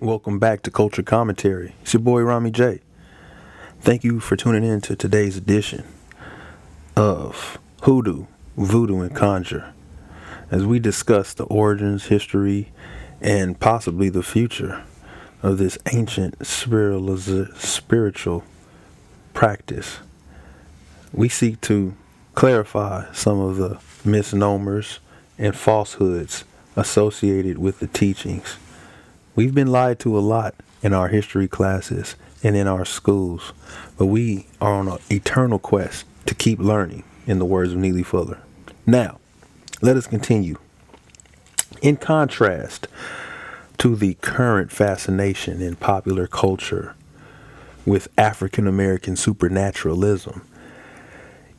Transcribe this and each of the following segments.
Welcome back to Culture Commentary. It's your boy Rami J. Thank you for tuning in to today's edition of Hoodoo, Voodoo, and Conjure as we discuss the origins, history, and possibly the future of this ancient spiritual practice. We seek to clarify some of the misnomers and falsehoods associated with the teachings. We've been lied to a lot in our history classes and in our schools, but we are on an eternal quest to keep learning, in the words of Neely Fuller. Now, let us continue. In contrast to the current fascination in popular culture with African American supernaturalism,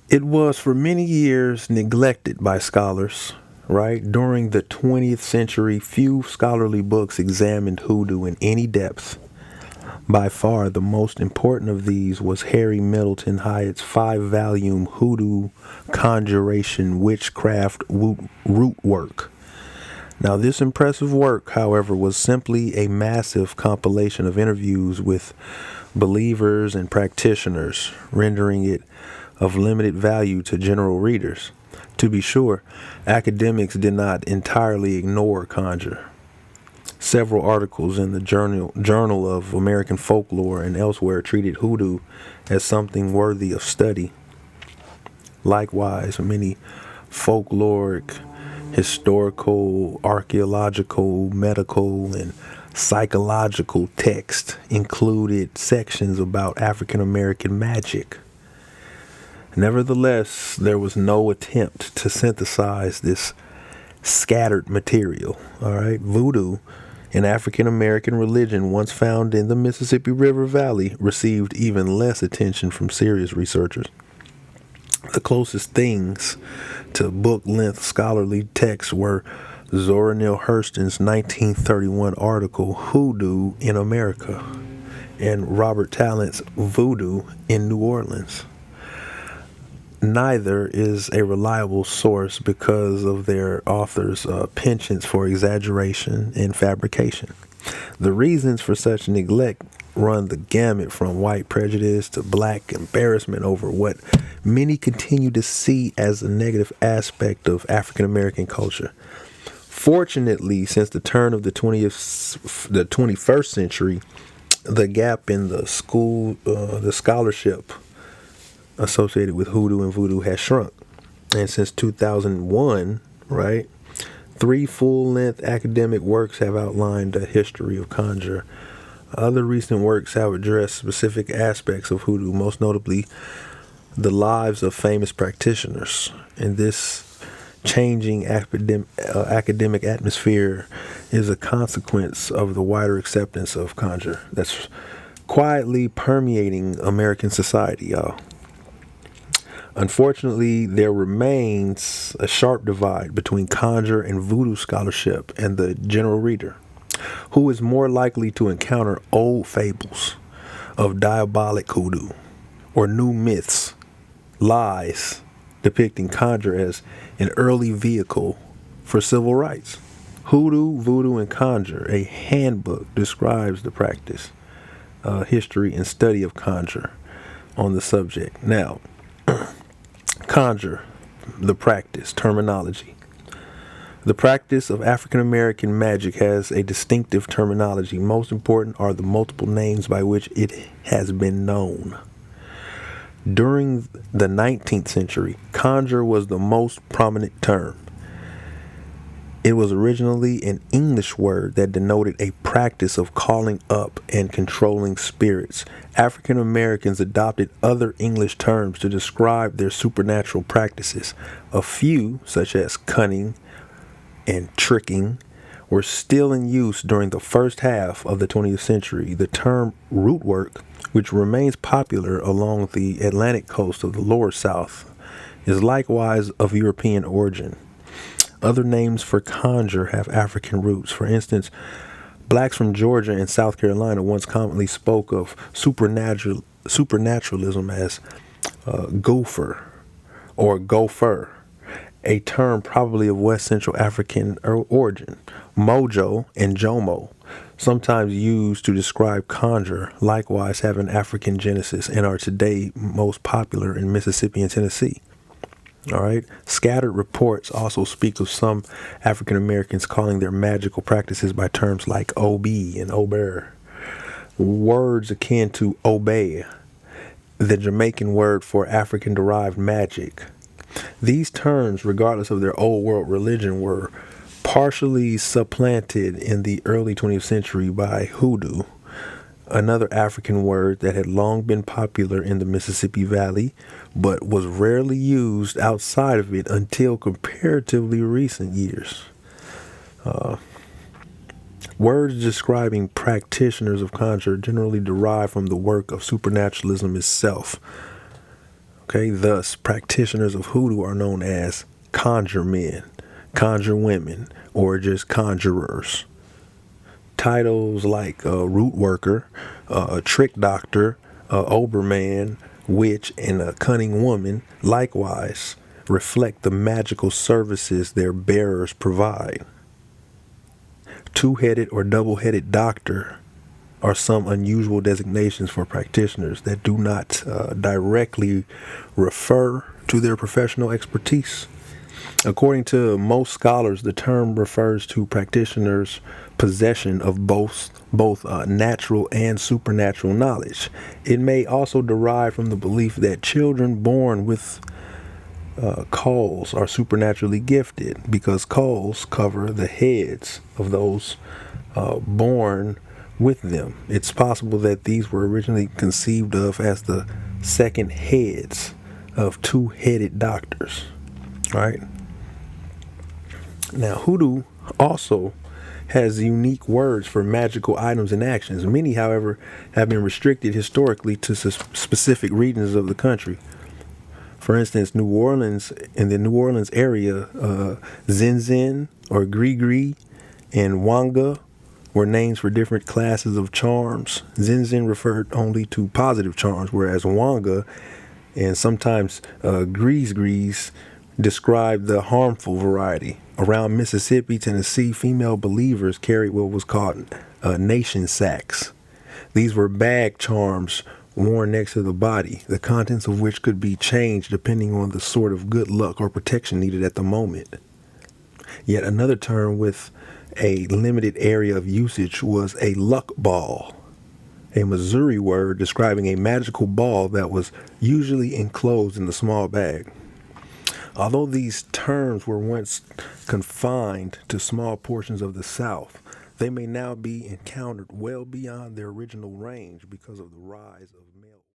it was for many years neglected by scholars. Right? During the 20th century, few scholarly books examined hoodoo in any depth. By far, the most important of these was Harry Middleton Hyatt's 5-volume Hoodoo Conjuration Witchcraft Root Work. Now, this impressive work, however, was simply a massive compilation of interviews with believers and practitioners, rendering it of limited value to general readers. To be sure, academics did not entirely ignore conjure. Several articles in the Journal of American Folklore and elsewhere treated hoodoo as something worthy of study. Likewise, many folkloric, historical, archaeological, medical, and psychological texts included sections about African American magic. Nevertheless, there was no attempt to synthesize this scattered material. All right, voodoo, an African American religion once found in the Mississippi River Valley, received even less attention from serious researchers. The closest things to book-length scholarly texts were Zora Neale Hurston's 1931 article, Hoodoo in America, and Robert Tallant's Voodoo in New Orleans. Neither is a reliable source because of their authors' penchants for exaggeration and fabrication. The reasons for such neglect run the gamut from white prejudice to black embarrassment over what many continue to see as a negative aspect of African American culture. Fortunately, since the turn of the 21st century, the gap in the scholarship associated with hoodoo and voodoo has shrunk. And since 2001, right, 3 full-length academic works have outlined a history of conjure. Other recent works have addressed specific aspects of hoodoo, most notably the lives of famous practitioners. And this changing academic atmosphere is a consequence of the wider acceptance of conjure that's quietly permeating American society, y'all. Unfortunately, there remains a sharp divide between conjure and voodoo scholarship and the general reader, who is more likely to encounter old fables of diabolic hoodoo or new myths, lies depicting conjure as an early vehicle for civil rights. Hoodoo, Voodoo, and Conjure, a handbook, describes the practice, history, and study of conjure on the subject. Now, conjure, the practice, terminology. The practice of African American magic has a distinctive terminology. Most important are the multiple names by which it has been known. During the 19th century, conjure was the most prominent term. It was originally an English word that denoted a practice of calling up and controlling spirits. African Americans adopted other English terms to describe their supernatural practices. A few, such as cunning and tricking, were still in use during the first half of the 20th century. The term root work, which remains popular along the Atlantic coast of the Lower South, is likewise of European origin. Other names for conjure have African roots. For instance, blacks from Georgia and South Carolina once commonly spoke of supernaturalism as gopher or gopher, a term probably of West Central African origin. Mojo and Jomo, sometimes used to describe conjure, likewise have an African genesis and are today most popular in Mississippi and Tennessee. All right. Scattered reports also speak of some African Americans calling their magical practices by terms like OB and Ober, words akin to obey, the Jamaican word for African derived magic. These terms, regardless of their old world religion, were partially supplanted in the early 20th century by hoodoo, another African word that had long been popular in the Mississippi Valley, but was rarely used outside of it until comparatively recent years. Words describing practitioners of conjure generally derive from the work of supernaturalism itself. Okay, thus, practitioners of hoodoo are known as conjure men, conjure women, or just conjurers. Titles like root worker, trick doctor, Oberman, witch, and a cunning woman likewise reflect the magical services their bearers provide. Two-headed or double-headed doctor are some unusual designations for practitioners that do not directly refer to their professional expertise. According to most scholars, the term refers to practitioners' possession of both natural and supernatural knowledge. It may also derive from the belief that children born with calls are supernaturally gifted because calls cover the heads of those born with them. It's possible that these were originally conceived of as the second heads of two-headed doctors. Right? Now, hoodoo also has unique words for magical items and actions. Many, however, have been restricted historically to specific regions of the country. For instance, New Orleans, in the New Orleans area, Zin or Gris and Wanga were names for different classes of charms. Zin referred only to positive charms, whereas Wanga and sometimes Gris described the harmful variety. Around Mississippi, Tennessee, female believers carried what was called nation sacks. These were bag charms worn next to the body, the contents of which could be changed depending on the sort of good luck or protection needed at the moment. Yet another term with a limited area of usage was a luck ball, a Missouri word describing a magical ball that was usually enclosed in a small bag. Although these terms were once confined to small portions of the South, they may now be encountered well beyond their original range because of the rise of male